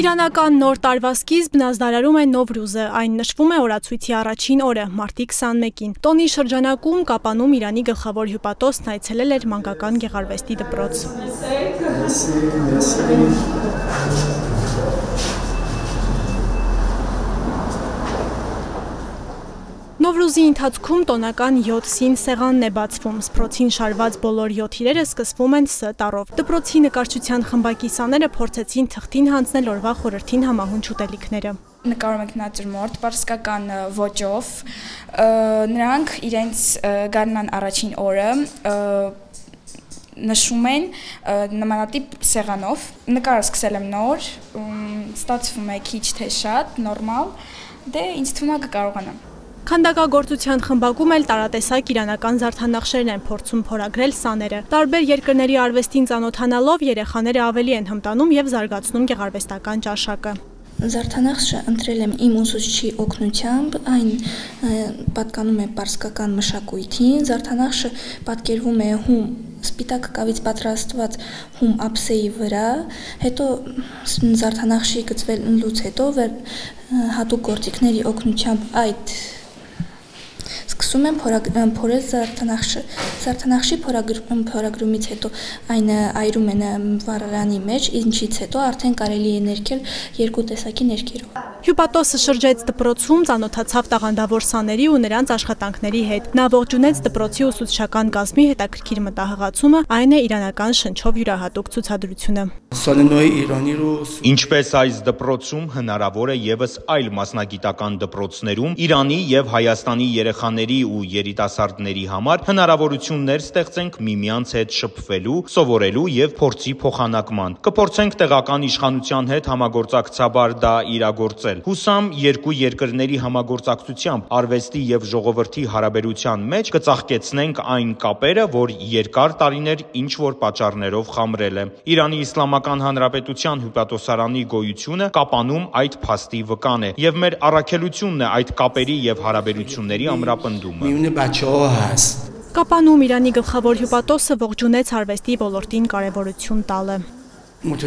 Իրանական նոր տարվա սկիզբն ազդարարում է Նովրուզը, այն նշվում է օրացույցի առաջին օրը, մարտի 21-ին։ Տոնի շրջանակում Կապանում Իրանի գլխավոր հյուպատոսն այցելել էր մանկական գեղարվեստի դպրոց։ Նովրուզի ընթացքում տոնական 7 սին սեղանն է բացվում, սփռոցին շարված բոլոր 7 իրերը սկսվում են Ս տառով։ Դպրոցի նկարչության խմբակի սաները փորձեցին թղթին հանձնել օրվա խորհրդին համահունչ ուտելիքները։ Նկարում ենք նատյուրմորտ, պարսկական ոճով, նրանք իրենց գարնան առաջին օրը նշում են նմանատիպ սեղանով։ Նկարը սկսել եմ նոր, ստացվում է քիչ թե շատ, նորմալ, դե ինձ թվում է կկարողանամ։ Քանդակագործության խմբակում էլ տարատեսակ իրանական զարդանախշերն են փորձում փորագրել սաները։ Տարբեր երկրների արվեստին ծանոթանալով երեխաները ավելի են հմտանում եւ զարգացնում գեղարվեստական ճաշակը։ Զարդանախշը ընտրել եմ իմ ուսուցչի օգնությամբ, այն պատկանում է պարսկական մշակույթին, զարդանախշը պատկերվում է հում սպիտակ կավից պատրաստված հում ափսեի վրա, հետո զարդանախշի գծվելուց հետո հատուկ գործիքների օգնությամբ այդ սկսում եմ փորել զարդանախշի փորագրումից հետո այն այրում են վառարանի մեջ, ինչից հետո արդեն կարելի է ներկել երկու տեսակի ներկերով։ Հյուպատոսը շրջեց դպրոցում, ծանոթացավ տաղանդավոր սաների ու նրանց աշխատանքների հետ։ Նա ողջունեց դպրոցի ուսուցչական կազմի հետաքրքիր մտահղացումը, այն է իրանական շնչով յուրահատուկ ցուցադրությունը։ Ինչպես այս դպրոցում հնարավոր է ևս այլ մասնագիտական դպրոցներում Իրանի եւ Հայաստանի երեխաների ու երիտասարդների համար հնարավորություններ ստեղծենք միմյանց հետ շփվելու, սովորելու եւ փորձի փոխանակման։ Կփորձենք տեղական իշխանության հետ համագործակցաբար դա իրագործել։ Հուսամ երկու երկրների համագործակցությամբ արվեստի եւ ժողովրդի հարաբերության մեջ կծաղկեցնենք այն կապերը, որ երկար տարիներ ինչ որ պատճառներով խամրել է։ Իրանի Իսլամական Հանրապետության հյուպատոսարանի գոյությունը Կապանում այդ փաստի վկան է եւ մեր առաքելությունն է այդ կապերի եւ հարաբերությունների ամրապնդումը։ Կապանում Իրանի գլխավոր հյուպատոսը ողջունեց արվեստի ոլորտին կարևորություն տալը։ Ինչ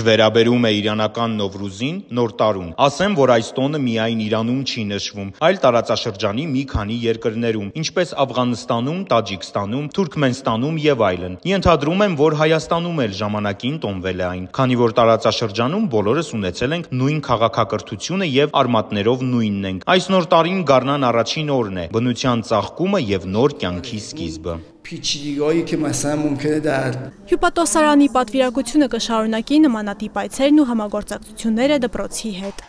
վերաբերում է իրանական Նովրուզին, նոր տարուն, ասեմ, որ այս տոնը միայն Իրանում չի նշվում, այլ տարածաշրջանի մի քանի երկրներում, ինչպես Աֆղանստանում, Տաջիկստանում, Թուրքմենստանում եւ այլն։ Ենթադրում եմ, որ Հայաստանում էլ ժամանակին տոնվել է այն, քանի որ տարածաշրջանում բոլորս ունեցել ենք նույն քաղաքակրթությունը եւ արմատներով նույնն ենք։ Այս նոր տարին գարնան առաջին օրն է, բնության ծաղկումը եւ նոր կյանքի սկիզբը։ Հյուպատոսարանի պատվիրակությունը կշարունակի նմանատիպ այցերն ու համագործակցությունները դպրոցի հետ։